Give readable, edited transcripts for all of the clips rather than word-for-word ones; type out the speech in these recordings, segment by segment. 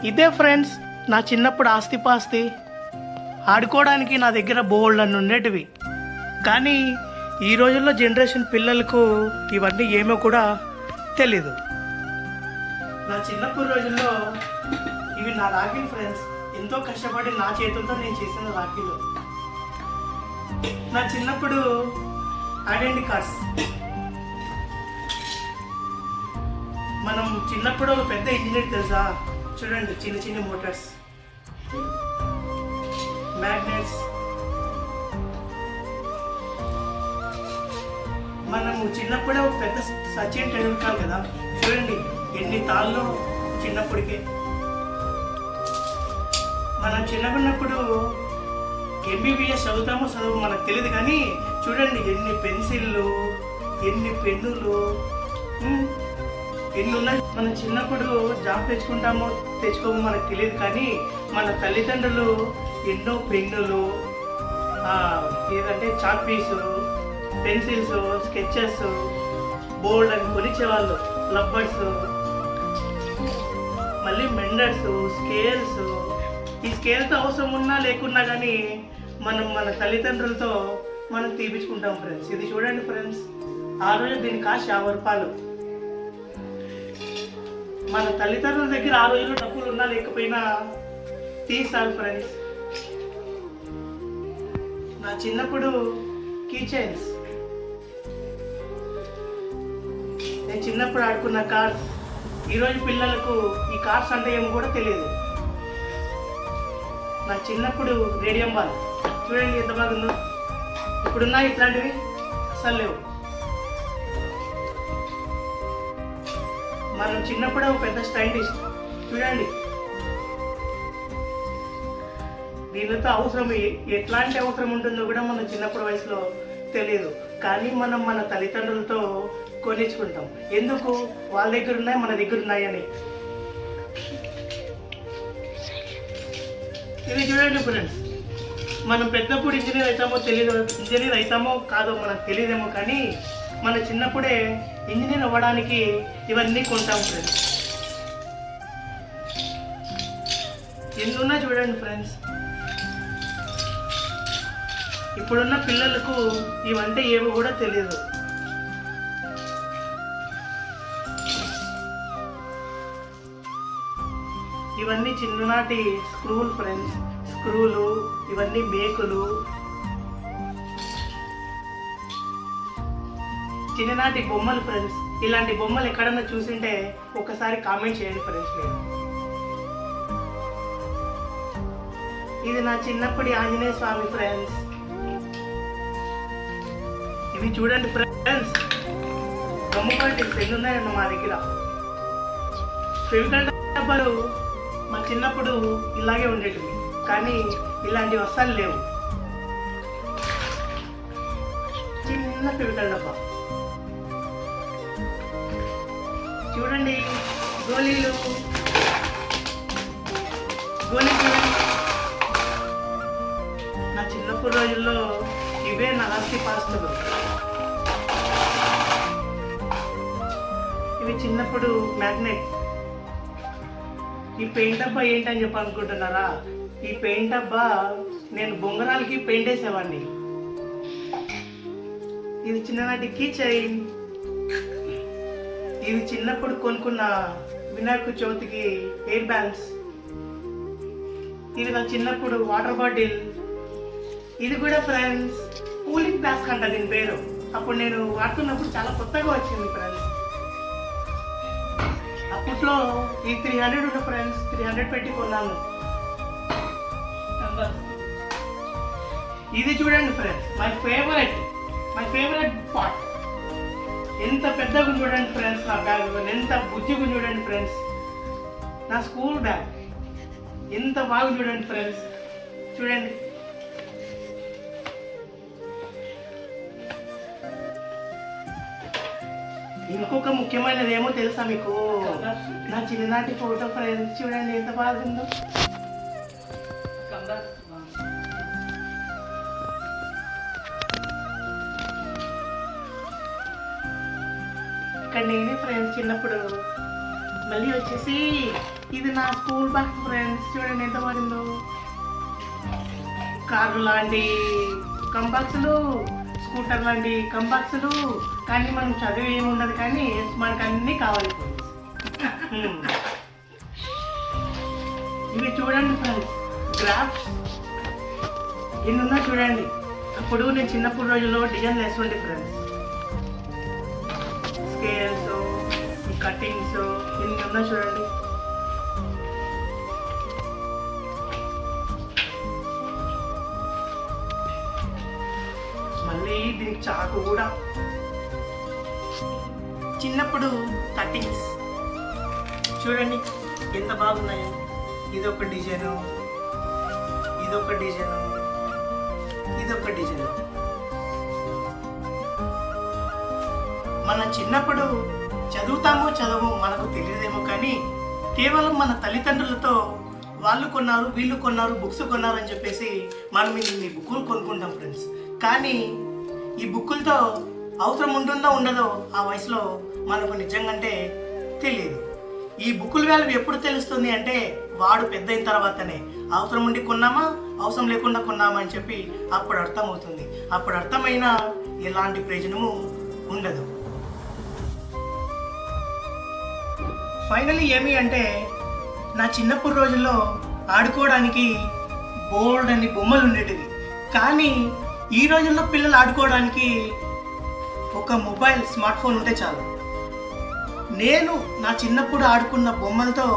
ఇదే ఫ్రెండ్స్ నా చిన్నప్పుడు ఆస్తిపాస్తి. ఆడుకోవడానికి నా దగ్గర బోల్డ్ అని ఉండేటివి. కానీ ఈ రోజుల్లో జనరేషన్ పిల్లలకు ఇవన్నీ ఏమో కూడా తెలీదు. నా చిన్నప్పుడు రోజుల్లో ఇవి నా రాఖీలు ఫ్రెండ్స్. ఎంతో కష్టపడి నా చేతులతో నేను చేసిన రాఖీలు. నా చిన్నప్పుడు ఐడెంటిటీ కార్డ్స్. మనం చిన్నప్పుడు పెద్ద ఇంజనీర్ తెలుసా? చూడండి, చిన్న చిన్న మోటార్స్, మ్యాగ్నెట్స్. మనము చిన్నప్పుడే ఒక పెద్ద సచిన్ టెండూల్కర్ కదా, చూడండి ఎన్ని తాళ్ళు చిన్నప్పటికే. మనం చిన్నకున్నప్పుడు ఎంబీబీఎస్ చదువుతామో చదువు మనకు తెలియదు, కానీ చూడండి ఎన్ని పెన్సిళ్ళు, ఎన్ని పెన్నులు, ఎన్ని ఉన్నాయి. మనం చిన్నప్పుడు జాబ్ తెచ్చుకోమో మనకు తెలియదు, కానీ మన తల్లిదండ్రులు ఎన్నో పెన్నులు, ఏదంటే చాక్ పీసు, పెన్సిల్స్, స్కెచెస్, బోల్డ్ అని కొనిచ్చేవాళ్ళు. రబ్బర్స్, మళ్ళీ మెండర్స్, స్కేల్స్. ఈ స్కేల్తో అవసరం ఉన్నా లేకున్నా కానీ మనం మన తల్లిదండ్రులతో మనం తీపించుకుంటాం ఫ్రెండ్స్. ఇది చూడండి ఫ్రెండ్స్, ఆ రోజు దీని కాస్ట్ 50 రూపాయలు. మన తల్లిదండ్రుల దగ్గర ఆ రోజుల్లో డబ్బులు ఉన్నా లేకపోయినా తీసారు ఫ్రెండ్స్. నా చిన్నప్పుడు కీ చైన్స్, నేను చిన్నప్పుడు ఆడుకున్న కార్డ్స్. ఈరోజు పిల్లలకు ఈ కార్డ్స్ అంటే ఏమో కూడా తెలియదు. నా చిన్నప్పుడు రేడియం బాల్, చూడండి ఎంత బాగుందో. ఇప్పుడున్నా ఇట్లాంటివి అసలు లేవు. మనం చిన్నప్పుడే ఒక పెద్ద స్టైలిస్ట్, చూడండి దీనితో అవసరం ఎట్లాంటి అవసరం ఉంటుందో కూడా మనం చిన్నప్పుడు వయసులో తెలియదు, కానీ మనం మన తల్లిదండ్రులతో కొనిచ్చుకుంటాం. ఎందుకు? వాళ్ళ దగ్గర ఉన్నాయి, మన దగ్గర ఉన్నాయని. ఇది చూడండి ఫ్రెండ్స్, మనం పెద్దప్పుడు ఇంజనీర్ అవుతామో తెలియదు, ఇంజనీర్ అవుతామో కాదో మనకు తెలియదేమో, కానీ మన చిన్నప్పుడే ఇంజనీర్ అవ్వడానికి ఇవన్నీ కొంటాం ఫ్రెండ్స్. ఎన్నున్నా చూడండి ఫ్రెండ్స్. ఇప్పుడున్న పిల్లలకు ఇవంటే ఏవో కూడా తెలియదు. ఇవన్నీ చిన్ననాటి స్క్రూలు ఫ్రెండ్స్, స్క్రూలు, ఇవన్నీ మేకులు, చిన్ననాటి బొమ్మలు ఫ్రెండ్స్. ఇలాంటి బొమ్మలు ఎక్కడన్నా చూసింటే ఒకసారి కామెంట్ చేయండి ఫ్రెండ్స్ మీరు. ఇది నా చిన్నప్పటి ఆంజనేయ స్వామి ఫ్రెండ్స్. ఇవి చూడండి ఫ్రెండ్స్, గమ్ము పార్టీస్ ఎన్ని ఉన్నాయన్న మా దగ్గర. ఫెవికల్ డబ్బాలు మా చిన్నప్పుడు ఇలాగే ఉండేటివి, కానీ ఇలాంటివి అస్సలు లేవు. చిన్న ఫెవికల్ డబ్బా చూడండి. గోళీలు చూడండి. నా చిన్నప్పుడు రోజుల్లో ఇవే నా ఆస్తిపాస్తులు. ఇవి చిన్నప్పుడు మ్యాగ్నెట్. ఈ పెయింట్ డబ్బా ఏంటని చెప్పి అనుకుంటున్నారా? ఈ పెయింట్ డబ్బా నేను బొంగరాలకి పెయింట్ వేసేవాడిని. ఇది చిన్ననాటి కీ చైన్. ఇది చిన్నప్పుడు కొనుక్కున్న వినాయక చవితికి ఎయిర్ బ్యాగ్స్. ఇది నా చిన్నప్పుడు వాటర్ బాటిల్. ఇది కూడా ఫ్రెండ్స్ కూలింగ్ ఫ్లాస్క్ అంట దీని పేరు. అప్పుడు నేను వాడుతున్నప్పుడు చాలా కొత్తగా వచ్చింది ఫ్రెండ్స్. అప్పట్లో ఈ 300 ఉన్న ఫ్రెండ్స్, 300 పెట్టి కొన్నాను. ఇది చూడండి ఫ్రెండ్స్, మై ఫేవరెట్ పార్ట్. ఎంత పెద్దగా చూడండి ఫ్రెండ్స్ నా బ్యాగ్, ఎంత బుజ్జిగా చూడండి ఫ్రెండ్స్. నా స్కూల్ బ్యాగ్ ఎంత బాగా చూడండి ఫ్రెండ్స్. చూడండి, ఇంకొక ముఖ్యమైనది ఏమో తెలుసా మీకు? నా చిన్ననాటి ఫోటో ఫ్రెండ్స్, చూడండి ఎంత బాగుందో. ఇక్కడ నేనే ఫ్రెండ్స్ చిన్నప్పుడు మళ్ళీ వచ్చేసి ఇది నా స్కూల్ బాక్స్ ఫ్రెండ్స్, చూడండి ఎంత మారిందో. కార్లు లాంటి కంబాక్సులు, స్కూటర్ లాంటి కంబాక్సులు, కానీ మనం చదివి ఏమి ఉండదు, కానీ మనకు అన్నీ కావాలి. ఇవి చూడండి ఫ్రెండ్స్, గ్రాఫ్స్ ఎన్ని ఉన్నా చూడండి. అప్పుడు నేను చిన్నప్పుడు రోజుల్లో డిజైన్ వేస్తుండే ఫ్రెండ్స్. స్కేల్స్, కటింగ్స్ ఎన్ని ఉన్నా చూడండి. మళ్ళీ దీనికి చాకు కూడా. చిన్నప్పుడు కటింగ్స్ చూడండి ఎంత బాగున్నాయో. ఇదొక డిజైను, ఇదొక డిజైను, ఇదొక డిజైను. మన చిన్నప్పుడు చదువుతామో చదవమో మనకు తెలియదేమో, కానీ కేవలం మన తల్లిదండ్రులతో వాళ్ళు కొన్నారు, వీళ్ళు కొన్నారు, బుక్స్ కొన్నారు అని చెప్పేసి మనం ఈ బుక్కులు కొనుక్కుంటాం ఫ్రెండ్స్. కానీ ఈ బుక్కులతో అవసరం ఉంటుందో ఉండదో ఆ వయసులో మనకు నిజంగానే తెలియదు. ఈ బుక్కుల వాల్యూ ఎప్పుడు తెలుస్తుంది అంటే వాడు పెద్ద అయిన తర్వాతనే. అవసరం ఉండి కొన్నామా, అవసరం లేకుండా కొన్నామా అని చెప్పి అప్పుడు అర్థమవుతుంది. అప్పుడు అర్థమైనా ఎలాంటి ప్రయోజనము ఉండదు. ఫైనల్లీ ఏమి అంటే, నా చిన్నప్పుడు రోజుల్లో ఆడుకోవడానికి బోల్డ్ అని బొమ్మలు ఉండేటివి. కానీ ఈ రోజుల్లో పిల్లలు ఆడుకోవడానికి ఒక మొబైల్, స్మార్ట్ ఫోన్ ఉంటే చాలు. నేను నా చిన్నప్పుడు ఆడుకున్న బొమ్మలతో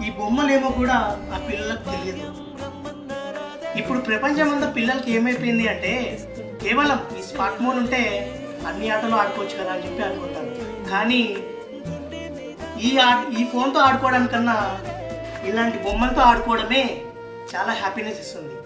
ఈ బొమ్మలేమో కూడా ఆ పిల్లలకు తెలియదు. ఇప్పుడు ప్రపంచమంతా పిల్లలకి ఏమైపోయింది అంటే, కేవలం ఈ స్మార్ట్ ఫోన్ ఉంటే అన్ని ఆటలు ఆడుకోవచ్చు కదా అని చెప్పి అనుకుంటారు. కానీ ఈ ఫోన్తో ఆడుకోవడానికన్నా ఇలాంటి బొమ్మలతో ఆడుకోవడమే చాలా హ్యాపీనెస్ ఇస్తుంది.